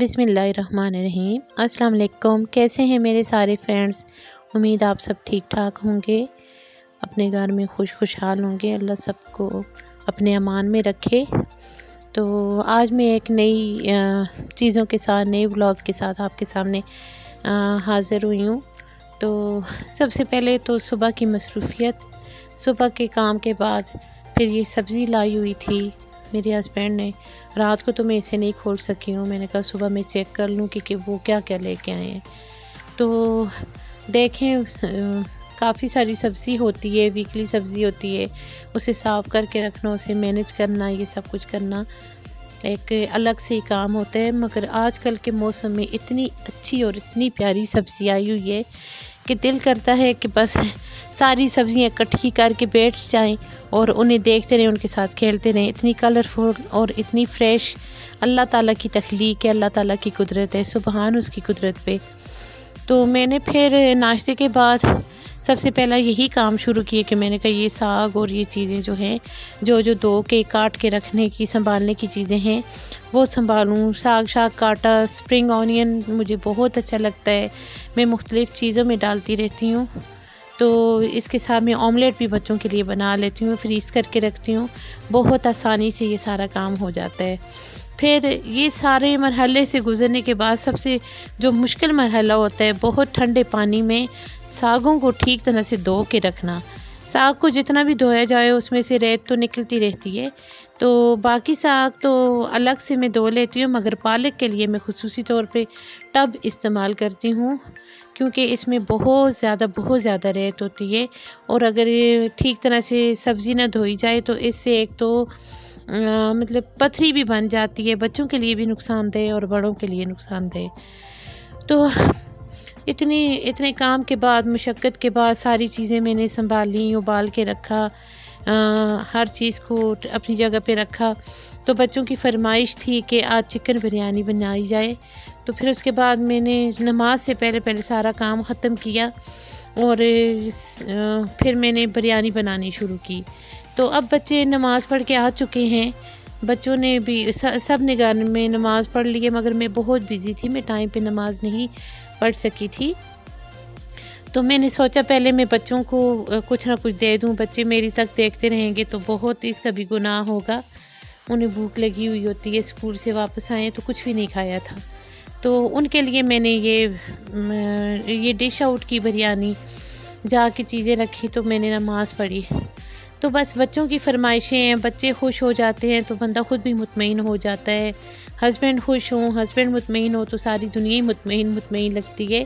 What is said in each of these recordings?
बिस्मिल्लाहिर्रहमानिर्रहीम। अस्सलाम वालेकुम। कैसे हैं मेरे सारे फ्रेंड्स? उम्मीद आप सब ठीक ठाक होंगे, अपने घर में खुशहाल होंगे। अल्लाह सबको अपने अमान में रखे। तो आज मैं एक नई चीज़ों के साथ, नए व्लॉग के साथ आपके सामने हाज़िर हुई हूँ। तो सबसे पहले तो सुबह की मसरूफ़ियत, सुबह के काम के बाद फिर ये सब्ज़ी लाई हुई थी मेरे हस्बैंड ने। रात को तो मैं इसे नहीं खोल सकी हूँ, मैंने कहा सुबह मैं चेक कर लूँ कि वो क्या क्या लेके आए हैं। तो देखें, काफ़ी सारी सब्ज़ी होती है, वीकली सब्ज़ी होती है, उसे साफ़ करके रखना, उसे मैनेज करना, ये सब कुछ करना एक अलग से ही काम होता है। मगर आजकल के मौसम में इतनी अच्छी और इतनी प्यारी सब्ज़ी आई हुई है कि दिल करता है कि बस सारी सब्ज़ियाँ इकट्ठी करके बैठ जाएं और उन्हें देखते रहें, उनके साथ खेलते रहें। इतनी कलरफुल और इतनी फ्रेश अल्लाह ताला की तख्लीक है, अल्लाह ताला की कुदरत है, सुबहान उसकी कुदरत पे। तो मैंने फिर नाश्ते के बाद सबसे पहला यही काम शुरू किया कि मैंने कहा ये साग और ये चीज़ें जो हैं, जो धो के काट के रखने की, संभालने की चीज़ें हैं, वो संभालूँ। साग काटा, स्प्रिंग ऑनियन मुझे बहुत अच्छा लगता है, मैं मुख्तलिफ़ चीज़ों में डालती रहती हूँ। तो इसके साथ मैं ऑमलेट भी बच्चों के लिए बना लेती हूँ, फ्रीज़ करके रखती हूँ। बहुत आसानी से ये सारा काम हो जाता है। फिर ये सारे मरहले से गुज़रने के बाद सबसे जो मुश्किल मरहला होता है, बहुत ठंडे पानी में सागों को ठीक तरह से धो के रखना। साग को जितना भी धोया जाए उसमें से रेत तो निकलती रहती है, तो बाकी साग तो अलग से मैं धो लेती हूँ, मगर पालक के लिए मैं खुसूसी तौर पे टब इस्तेमाल करती हूँ, क्योंकि इसमें बहुत ज़्यादा रेत होती है। और अगर ये ठीक तरह से सब्ज़ी ना धोई जाए तो इससे एक तो मतलब पथरी भी बन जाती है, बच्चों के लिए भी नुकसानदेह और बड़ों के लिए नुकसानदेह। तो इतने काम के बाद, मुशक्क़त के बाद सारी चीज़ें मैंने संभाली, उबाल के रखा, हर चीज़ को अपनी जगह पे रखा। तो बच्चों की फरमाइश थी कि आज चिकन बिरयानी बनाई जाए, तो फिर उसके बाद मैंने नमाज से पहले सारा काम ख़त्म किया और फिर मैंने बिरयानी बनानी शुरू की। तो अब बच्चे नमाज़ पढ़ के आ चुके हैं, बच्चों ने भी सब ने घर में नमाज़ पढ़ ली है, मगर मैं बहुत बिज़ी थी, मैं टाइम पे नमाज़ नहीं पढ़ सकी थी। तो मैंने सोचा पहले मैं बच्चों को कुछ ना कुछ दे दूं, बच्चे मेरी तक देखते रहेंगे तो बहुत इसका भी गुनाह होगा। उन्हें भूख लगी हुई होती है, स्कूल से वापस आए तो कुछ भी नहीं खाया था। तो उनके लिए मैंने ये डिश आउट की बिरयानी जाके चीज़ें रखी, तो मैंने नमाज़ पढ़ी। तो बस बच्चों की फरमाइशें हैं, बच्चे खुश हो जाते हैं तो बंदा खुद भी मुतमईन हो जाता है। हस्बैंड खुश हों, हस्बैंड मुतमईन हो तो सारी दुनिया ही मुतमईन लगती है।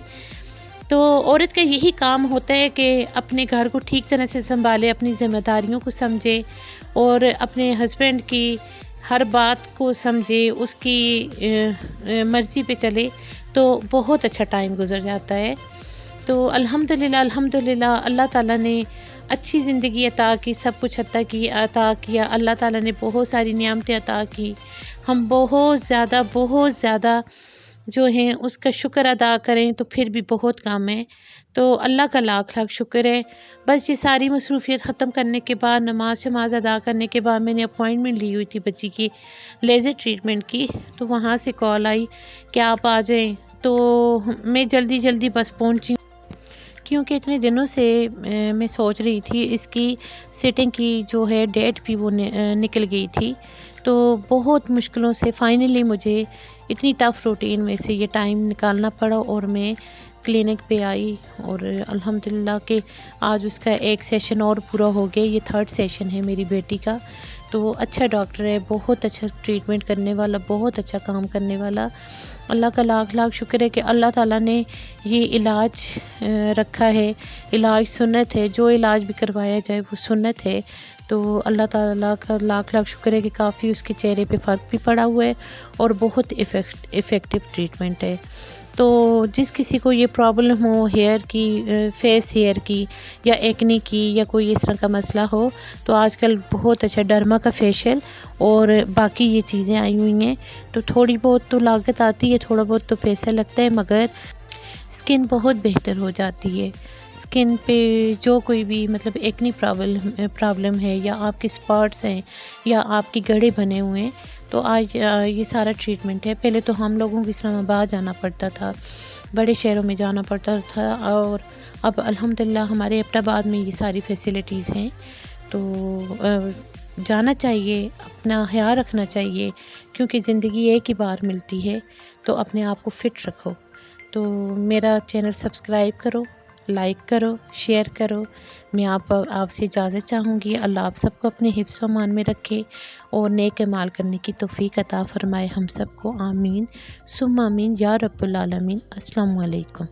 तो औरत का यही काम होता है कि अपने घर को ठीक तरह से संभाले, अपनी ज़िम्मेदारियों को समझे और अपने हस्बैंड की हर बात को समझे, उसकी मर्ज़ी पे चले, तो बहुत अच्छा टाइम गुज़र जाता है। तो अल्हम्दुलिल्लाह अल्लाह ताला ने अच्छी ज़िंदगी अता की, सब कुछ अता किया। अल्लाह ताला ने बहुत सारी नियामतें अता की। हम बहुत ज़्यादा जो हैं उसका शुक्र अदा करें तो फिर भी बहुत कम है। तो अल्लाह का लाख शुक्र है। बस ये सारी मसरूफ़ियत ख़त्म करने के बाद, नमाज़ अदा करने के बाद मैंने अपॉइंटमेंट ली हुई थी बच्ची की लेज़र ट्रीटमेंट की। तो वहाँ से कॉल आई कि आप आ जाएँ। तो मैं जल्दी बस पहुँची, क्योंकि इतने दिनों से मैं सोच रही थी, इसकी सिटिंग की जो है डेट भी वो निकल गई थी। तो बहुत मुश्किलों से फाइनली मुझे इतनी टफ़ रूटीन में से ये टाइम निकालना पड़ा और मैं क्लिनिक पे आई। और अल्हम्दुलिल्लाह कि आज उसका एक सेशन और पूरा हो गया, ये 3rd सेशन है मेरी बेटी का। तो अच्छा डॉक्टर है, बहुत अच्छा ट्रीटमेंट करने वाला, बहुत अच्छा काम करने वाला। अल्लाह का लाख शुक्र है कि अल्लाह ताला ने ये इलाज रखा है। इलाज सुन्नत है, जो इलाज भी करवाया जाए वो सुन्नत है। तो अल्लाह ताला का लाख शुक्र है कि काफ़ी उसके चेहरे पे फ़र्क भी पड़ा हुआ है और बहुत इफ़ेक्टिव ट्रीटमेंट है। तो जिस किसी को ये प्रॉब्लम हो हेयर की, फेस हेयर की या एक्ने की या कोई इस तरह का मसला हो, तो आजकल बहुत अच्छा डर्मा का फेशियल और बाकी ये चीज़ें आई हुई हैं। तो थोड़ी बहुत तो लागत आती है, थोड़ा बहुत तो पैसा लगता है, मगर स्किन बहुत बेहतर हो जाती है। स्किन पे जो कोई भी मतलब एक्ने प्रॉब्लम है या आपके स्पॉट्स हैं या आपके गड्ढे बने हुए हैं, تو آج یہ سارا ٹریٹمنٹ ہے. پہلے تو ہم لوگوں کو اسلام آباد جانا پڑتا تھا، بڑے شہروں میں جانا پڑتا تھا، اور اب الحمدللہ ہمارے ایبٹ آباد میں یہ ساری فیسلٹیز ہیں. تو جانا چاہیے، اپنا خیال رکھنا چاہیے، کیونکہ زندگی ایک ہی بار ملتی ہے. تو اپنے آپ کو فٹ رکھو. تو میرا چینل سبسکرائب کرو، لائک کرو، شیئر کرو. میں آپ سے اجازت چاہوں گی. اللہ آپ سب کو اپنے حفظ و امان میں رکھے اور نیک اعمال کرنے کی توفیق عطا فرمائے ہم سب کو. آمین ثم آمین یا رب العالمین. السلام علیکم.